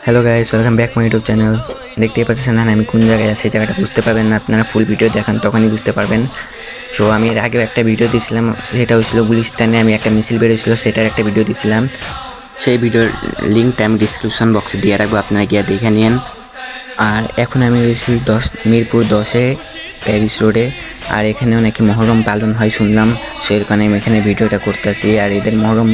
Hello guys, welcome back my YouTube channel. দেখতেই পাচ্ছেন না আমি কোন জায়গায় আছি, জায়গাটা বুঝতে পারবেন না। আপনারা ফুল ভিডিও দেখান তখনই বুঝতে পারবেন। সো আমি এর আগেও একটা ভিডিও দিয়েছিলাম, সেটা হচ্ছিল গুলিস্তানে আমি একটা মিছিল বেরোছিল, সেটার একটা ভিডিও দিয়েছিলাম। সেই ভিডিওর লিঙ্কটা আমি ডিসক্রিপশন বক্সে দিয়ে রাখবো, আপনারা গিয়ে দেখে নিন। আর এখন আমি রয়েছি মিরপুর 10-এ প্যারিস রোডে। আর এখানেও নাকি মহরম পালন হয় শুনলাম, সেই কারণে আমি এখানে ভিডিওটা করতেছি। আর এদের মহরম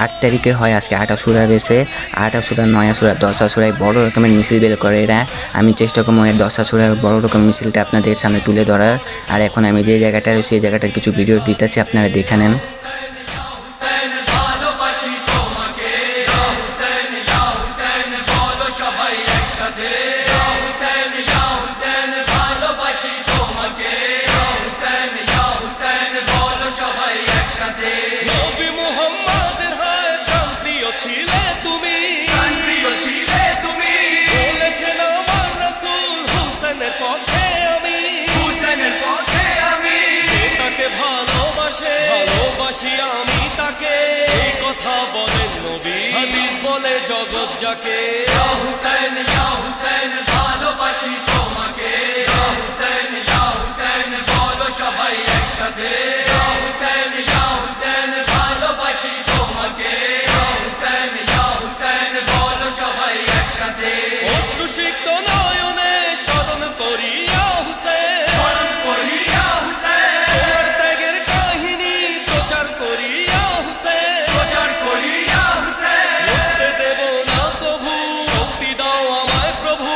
8 তারিখে হয়। আজকে 8 আশুরা রয়েছে, 8 আশুরা, 9 আশুরা, 10 আশুরায় বড় রকমের মিছিল বের করে এরা। আমি চেষ্টা করবো 10 আশুরার বড় রকমের মিছিলটা আপনাদের সামনে তুলে ধরার। আর এখন আমি যে জায়গাটা রয়েছে সেই জায়গাটার কিছু ভিডিও দিতেছি, আপনারা দেখে নেন। ভালোবাসি আমি তাকে, এই কথা বলেন নবী, হাদিস বলে জগৎ যাকে। ইয়া হুসেন, ইয়া হুসেন, ভালোবাসি তোমাকে। ইয়া হুসেন, ইয়া হুসেন, বলো সবাই একসাথে। ইয়া হুসেন, ইয়া হুসেন, ভালোবাসি তোমাকে। ইয়া হুসেন, ইয়া হুসেন, বলো সবাই একসাথে। অশ্রুসিক্ত নয়নে স্মরণ করি ইয়া হুসেন, স্মরণ করি ইয়া হুসেন, তোমার ত্যাগের কাহিনী প্রচার করি ইয়া হুসেন, প্রচার করি ইয়া হুসেন। বুঝতে দেব না কভু, শক্তি দাও আমায় প্রভু,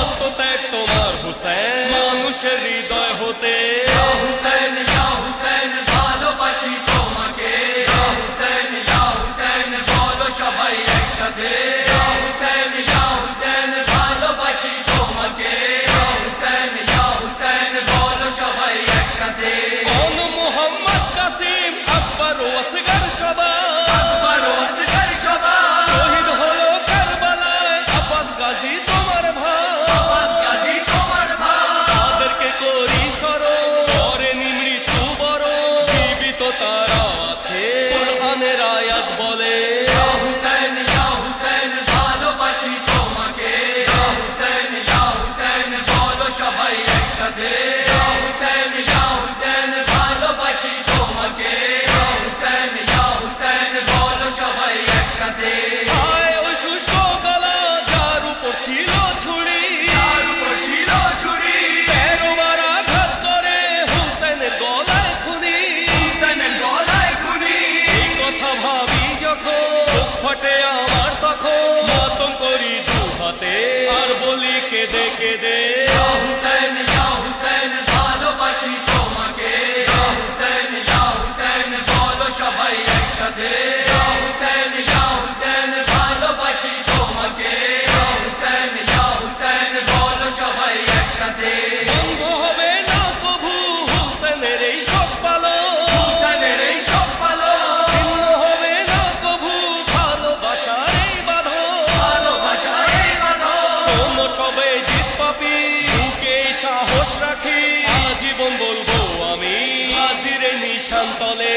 আত্মত্যাগ তোমার হুসেন, মানুষের হৃদয় হতে। ইয়া হুসেন, ইয়া হুসেন, ভালোবাসি তোমাকে। ইয়া হুসেন, ইয়া হুসেন, বলো সবাই একসাথে। ইয়া হুসেন, ইয়া হুসেন, ভালোবাসি তোমাকে। ইয়া হুসেন, ইয়া হুসেন, বলো সবাই একসাথে। অনু মোহাম্মদ কাসিম আকবর ও আসগর সবাই, আকবর ও আসগর সবাই, শহীদ হলো কারবালায় আব্বাস গাজী তোমার ভাই, আব্বাস গাজী তোমার ভাই। তাদেরকে করি স্মরণ, করেনি মৃত্যু বরণ, জীবিত তারা আছে কোরআনের আয়াত বলে। ইয়া হুসেন, ইয়া হুসেন, ভালোবাসি তোমাকে। ইয়া হুসেন, ইয়া হুসেন, বলো সবাই একসাথে। ইয়া হুসেন, ইয়া হুসেন, ভালোবাসি তোমাকে। ইয়া হুসেন, ইয়া হুসেন, বলো সবাই একসাথে। হায় ওই শুষ্ক গলা যার উপর ছিল ছুরি, যার উপর ছিল ছুরি, 13 বার আঘাত করে হুসেনের গলায় খুনি, হুসেনের গলায় খুনি। এই কথা ভাবি যখন বুক ফাটে আমার তখন, মাতম করি দু হাতে আর বলি কেঁদে কেঁদে। ইয়া হুসেন, ইয়া হুসেন, ভালোবাসি তোমাকে। ইয়া হুসেন, ইয়া হুসেন, বলো সবাই একসাথে। ইয়া হুসেন, ইয়া হুসেন, ভালোবাসি তোমাকে। ইয়া হুসেন, ইয়া হুসেন, বলো সবাই একসাথে। বন্ধ হবে না কভু হুসেনের এই শোক পালন, হুসেনের এই শোক পালন, ছিন্ন হবে না কভু ভালোবাসার এই বাঁধন, ভালোবাসার এই বাঁধন। শোনো সবে জিত পাপি, বুকে সাহস রাখি, আজীবন বলবো আমি হাজিরে নিশান তলে।